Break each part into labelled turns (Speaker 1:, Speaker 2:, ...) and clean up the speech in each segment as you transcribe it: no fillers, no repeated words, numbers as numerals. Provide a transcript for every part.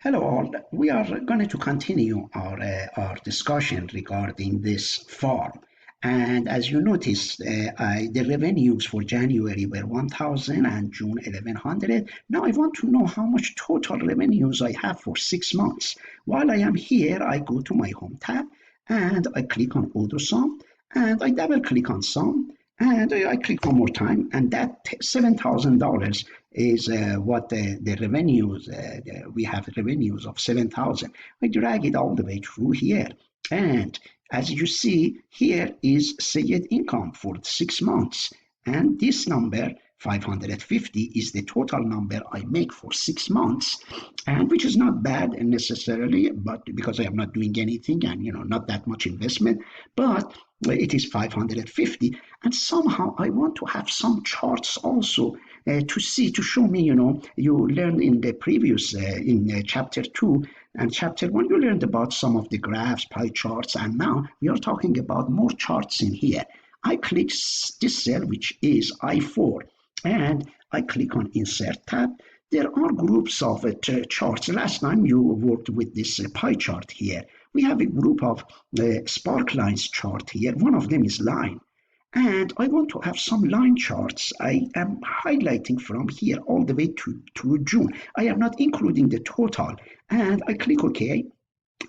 Speaker 1: Hello all. We are going to continue our discussion regarding this farm. And as you notice, the revenues for January were 1,000 and June 1,100. Now I want to know how much total revenues I have for 6 months. While I am here, I go to my home tab and I click on AutoSum and I double click on Sum and I click one more time, and that $7,000 is what the revenues. We have revenues of 7,000. I drag it all the way through here, and as you see, here is Sayed income for 6 months, and this number 550 is the total number I make for 6 months, and which is not bad necessarily, but because I am not doing anything and not that much investment, but it is 550. And somehow I want to have some charts also to show me. You learned in the previous in chapter 2 and chapter 1, you learned about some of the graphs, pie charts, and now we are talking about more charts in here. I click this cell, which is I4, and I click on Insert tab. There are groups of charts. Last time you worked with this pie chart here. We have a group of spark lines chart here. One of them is line. And I want to have some line charts. I am highlighting from here all the way to June. I am not including the total. And I click OK.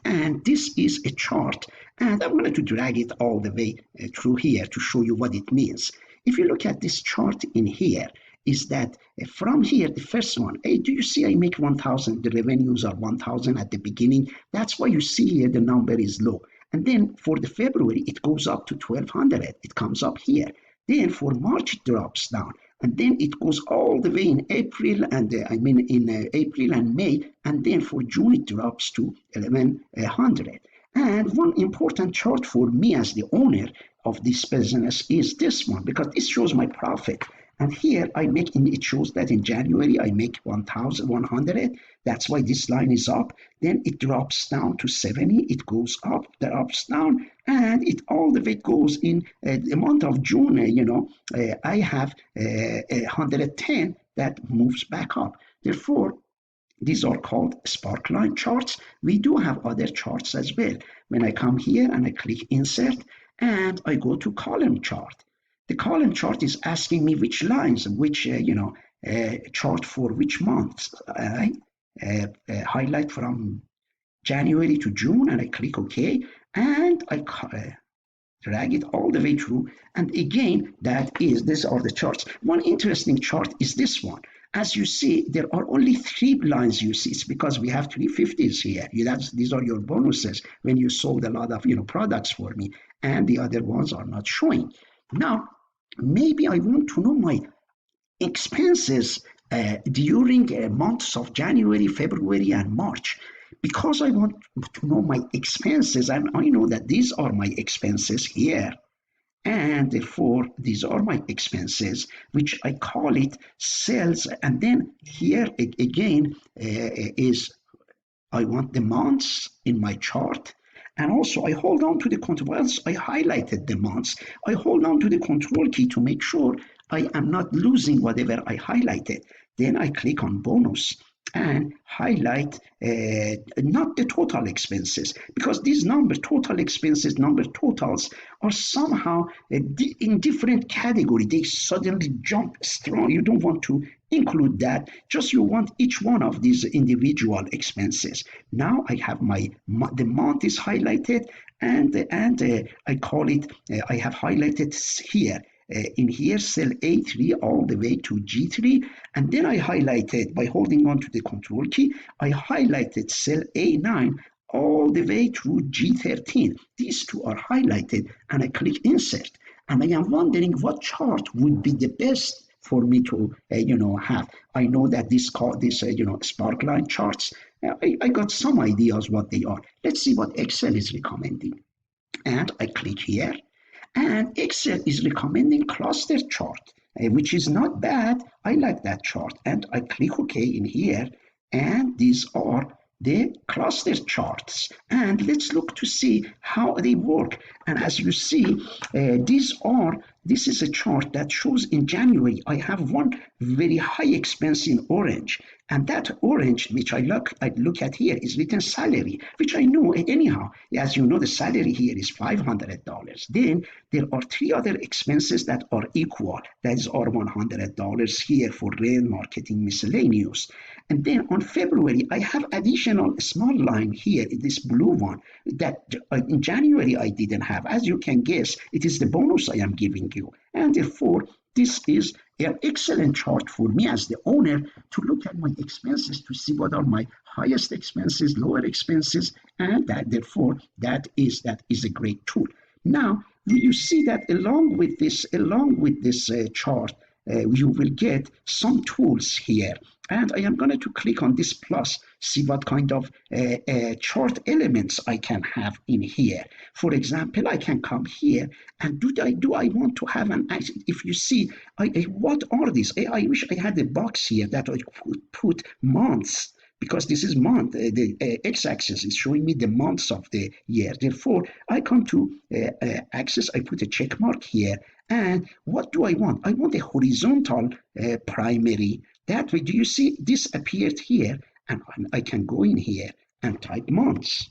Speaker 1: And this is a chart. And I'm going to drag it all the way through here to show you what it means. If you look at this chart in here, is that from here, the first one, hey, do you see I make 1,000? The revenues are 1,000 at the beginning. That's why you see here the number is low. And then for the February, it goes up to 1,200. It comes up here. Then for March, it drops down. And then it goes all the way in April and in April and May. And then for June, it drops to 1,100. And one important chart for me as the owner of this business is this one, because this shows my profit. And here it shows that in January I make 1,100. That's why this line is up. Then it drops down to 70. It goes up, drops down, and it all the way goes in the month of June. I have 110 that moves back up. Therefore, these are called sparkline charts. We do have other charts as well. When I come here and I click Insert and I go to column chart. The column chart is asking me which lines, which chart for which months. I highlight from January to June, and I click OK, and I drag it all the way through. And again, these are the charts. One interesting chart is this one. As you see, there are only 3 lines you see. It's because we have 350s here. These are your bonuses when you sold a lot of products for me, and the other ones are not showing. Now, maybe I want to know my expenses during months of January, February, and March. Because I want to know my expenses, and I know that these are my expenses here. And therefore, these are my expenses, which I call it sales. And then here again is I want the months in my chart. And also I hold on to the control, once I highlighted the months, I hold on to the control key to make sure I am not losing whatever I highlighted. Then I click on bonus and highlight not the total expenses, because these total expenses, number totals are somehow in different category. They suddenly jump strong. You don't want to include that. Just you want each one of these individual expenses. Now I have the month is highlighted, and I call it. I have highlighted here. In here, cell A3 all the way to G3, and then I highlighted by holding on to the control key. I highlighted cell A9 all the way through G13. These two are highlighted, and I click Insert. And I am wondering what chart would be the best for me to have. I know that this sparkline charts. I got some ideas what they are. Let's see what Excel is recommending. And I click here. And Excel is recommending cluster chart, which is not bad. I like that chart. And I click OK in here. And these are the cluster charts. And let's look to see how they work. And as you see, these are this is a chart that shows in January I have one very high expense in orange, and that orange which I look at here is written salary, which I know anyhow. As you know, the salary here is $500. Then there are three other expenses that are equal. That is our $100 here for rent, marketing, miscellaneous. And then on February, I have additional small line here, this blue one, that in January I didn't have. As you can guess, it is the bonus I am giving you. And therefore, this is an excellent chart for me as the owner to look at my expenses to see what are my highest expenses, lower expenses, and that therefore that is a great tool. Now you see that along with this chart, you will get some tools here. And I am going to click on this plus, see what kind of chart elements I can have in here. For example, I can come here and do I want to have an, if you see, what are these? I wish I had a box here that I could put months, because this is month. The x-axis is showing me the months of the year. Therefore, I come to axis, I put a check mark here. And what do I want? I want a horizontal primary. That way, do you see this appeared here? And I can go in here and type months.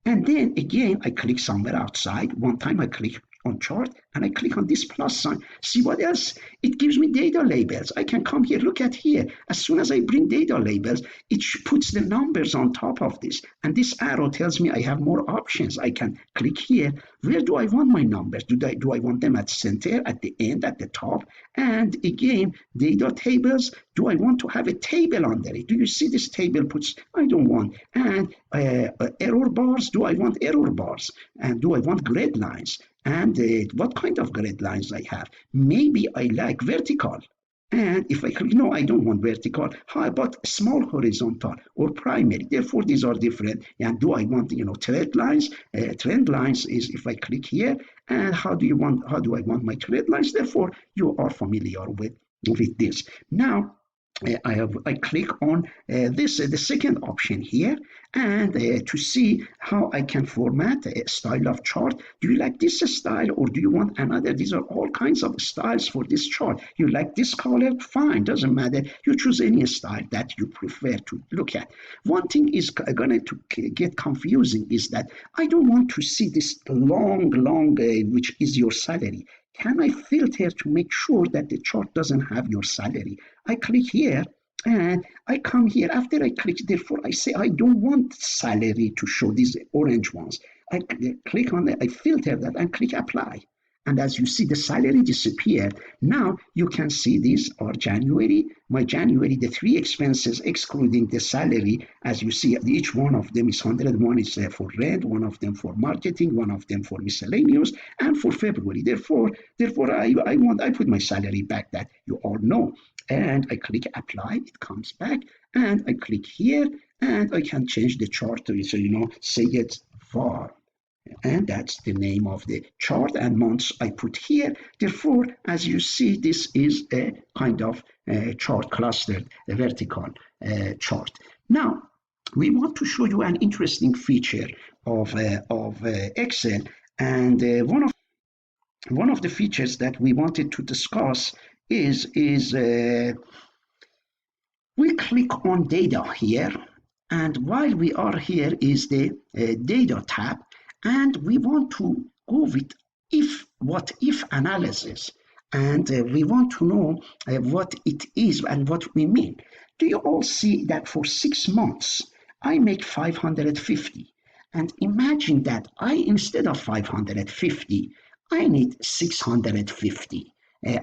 Speaker 1: And then again, I click somewhere outside. One time I click on chart and I click on this plus sign. See what else? It gives me data labels. I can come here, look at here. As soon as I bring data labels, it puts the numbers on top of this. And this arrow tells me I have more options. I can click here. Where do I want my numbers? Do I want them at center, at the end, at the top? And again, data tables. Do I want to have a table under it? Do you see this table puts, I don't want. And error bars. Do I want error bars? And do I want grid lines? And what kind of grid lines I have? Maybe I like vertical. And if I click, no, I don't want vertical. How about small horizontal or primary? Therefore, these are different. And do I want, trend lines? Trend lines is if I click here. And how do I want my trend lines? Therefore, you are familiar with this. Now, I click on the second option here, and to see how I can format a style of chart. Do you like this style or do you want another? These are all kinds of styles for this chart. You like this color? Fine, doesn't matter. You choose any style that you prefer to look at. One thing is going to get confusing is that I don't want to see this long, which is your salary. Can I filter to make sure that the chart doesn't have your salary? I click here and I come here. After I click, therefore, I say I don't want salary to show these orange ones. I click on it, I filter that and click apply. And as you see, the salary disappeared. Now you can see these are January. My January, the three expenses excluding the salary, as you see, each one of them is 101 is for rent, one of them for marketing, one of them for miscellaneous, and for February. Therefore, I put my salary back that you all know. And I click apply, it comes back, and I click here, and I can change the chart to say it for. And that's the name of the chart and months I put here. Therefore, as you see, this is a kind of chart clustered, a vertical chart. Now, we want to show you an interesting feature of Excel, and one of the features that we wanted to discuss is we click on data here, and while we are here is the data tab. And we want to go with what if analysis. And we want to know what it is and what we mean. Do you all see that for 6 months, I make 550? And imagine that instead of 550, I need 650.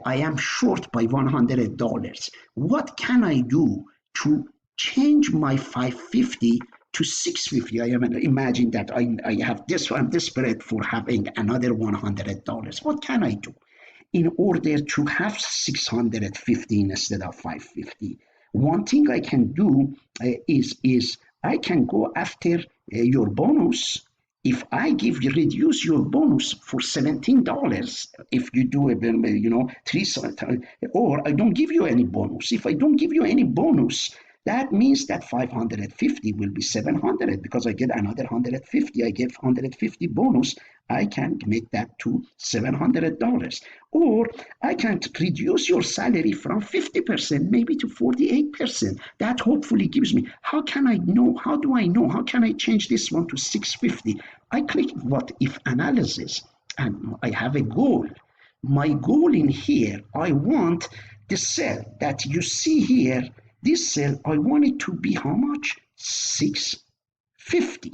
Speaker 1: I am short by $100. What can I do to change my 550 to 650? I imagine that I have this. I'm desperate for having another $100. What can I do in order to have 650 instead of 550? One thing I can do is I can go after your bonus. If I reduce your bonus for $17, if you do it, three, or I don't give you any bonus. If I don't give you any bonus, That means that 550 will be 700 because I get another 150. I get 150 bonus. I can make that to $700. Or I can reduce your salary from 50% maybe to 48%. That hopefully gives me, how can I know? How do I know? How can I change this one to 650? I click what if analysis and I have a goal. My goal in here, I want the cell that you see here, this cell, I want it to be how much? 650.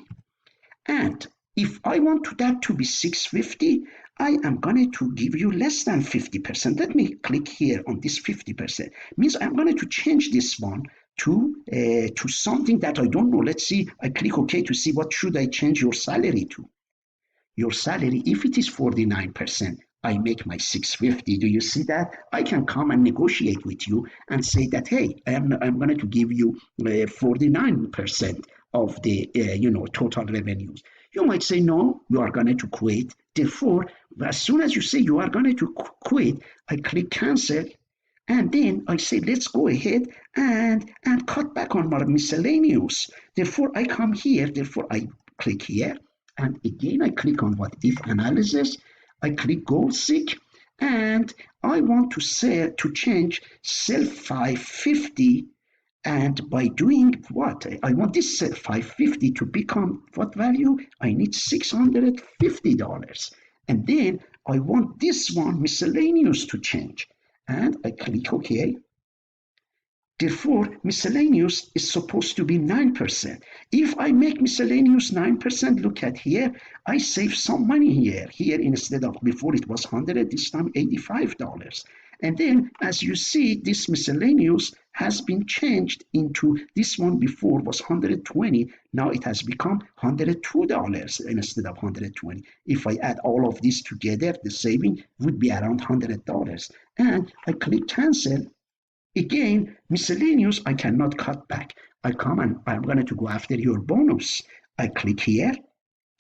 Speaker 1: And if I want that to be 650, I am going to give you less than 50%. Let me click here on this 50%. Means I'm going to change this one to something that I don't know. Let's see. I click OK to see what should I change your salary to. Your salary, if it is 49%, I make my 650. Do you see that? I can come and negotiate with you and say that, hey, I'm going to give you 49% of the total revenues. You might say, no, you are going to quit. Therefore, as soon as you say you are going to quit, I click cancel. And then I say, let's go ahead and cut back on my miscellaneous. Therefore, I come here. Therefore, I click here. And again, I click on what if analysis. I click goal seek. And I want to change cell 550. And by doing what? I want this cell 550 to become what value? I need $650. And then I want this one miscellaneous to change. And I click OK. Therefore, miscellaneous is supposed to be 9%. If I make miscellaneous 9%, look at here, I save some money here. Here, instead of before it was 100, this time $85. And then, as you see, this miscellaneous has been changed into this one before was 120. Now it has become $102 instead of 120. If I add all of this together, the saving would be around $100. And I click cancel. Again, miscellaneous, I cannot cut back. I come and I'm going to go after your bonus. I click here,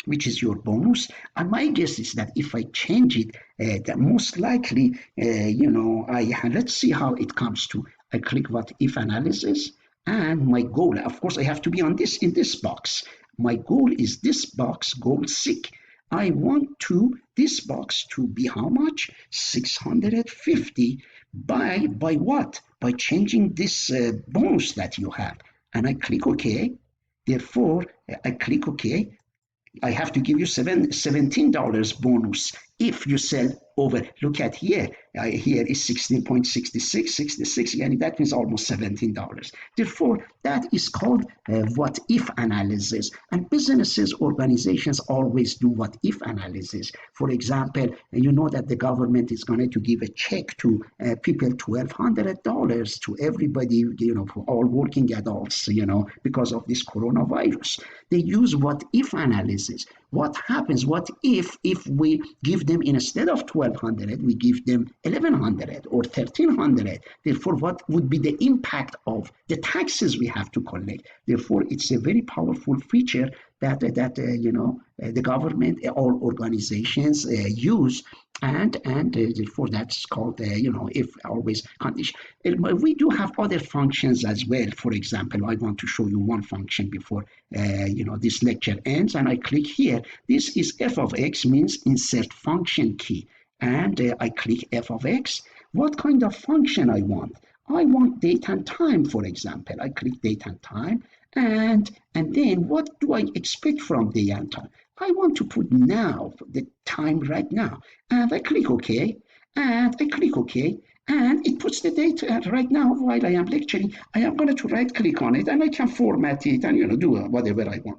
Speaker 1: which is your bonus. And my guess is that if I change it, that most likely, let's see how it comes to. I click what if analysis and my goal. Of course, I have to be in this box. My goal is this box, goal seek. I want this box to be how much? 650 by what? By changing this bonus that you have. And I click OK. Therefore, I click OK. I have to give you $17 bonus if you sell over. Look at here. Here is 16.66, 66, and that means almost $17. Therefore, that is called what if analysis. And businesses, organizations always do what if analysis. For example, you know that the government is going to give a check to people $1,200 to everybody, for all working adults, because of this coronavirus. They use what if analysis. What happens? What if we give them, instead of 1,200, we give them 1,100 or 1,300? Therefore, what would be the impact of the taxes we have to collect? Therefore, it's a very powerful feature that the government, all organizations use, and therefore that's called if always condition. We do have other functions as well. For example, I want to show you one function before this lecture ends, and I click here. This is f of x, means insert function key, and I click f of x. What kind of function I want? I want date and time, for example. I click date and time, and then what do I expect from date and time? I want to put now, the time right now, and I click OK, and I click OK, and it puts the date right now while I am lecturing. I am going to right click on it, and I can format it and do whatever I want.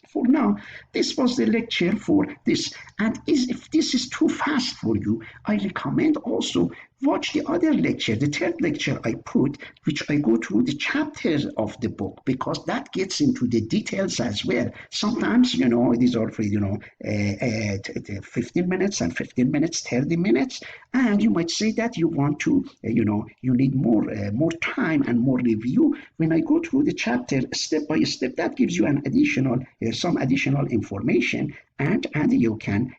Speaker 1: For now, this was the lecture for this. And if this is too fast for you, I recommend also watch the other lecture, the third lecture I put, which I go through the chapters of the book, because that gets into the details as well. Sometimes, these are for, 15 minutes and 15 minutes, 30 minutes. And you might say that you want to, you need more time and more review. When I go through the chapter step by step, that gives you an additional, some additional information. and you can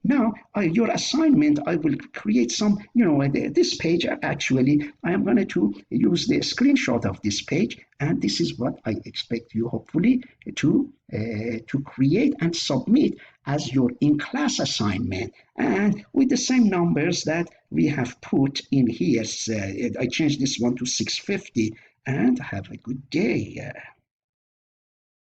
Speaker 1: now your assignment. I will create some, this page. Actually, I am going to use the screenshot of this page, and this is what I expect you hopefully to create and submit as your in-class assignment, and with the same numbers that we have put in here. I changed this one to 650, and have a good day.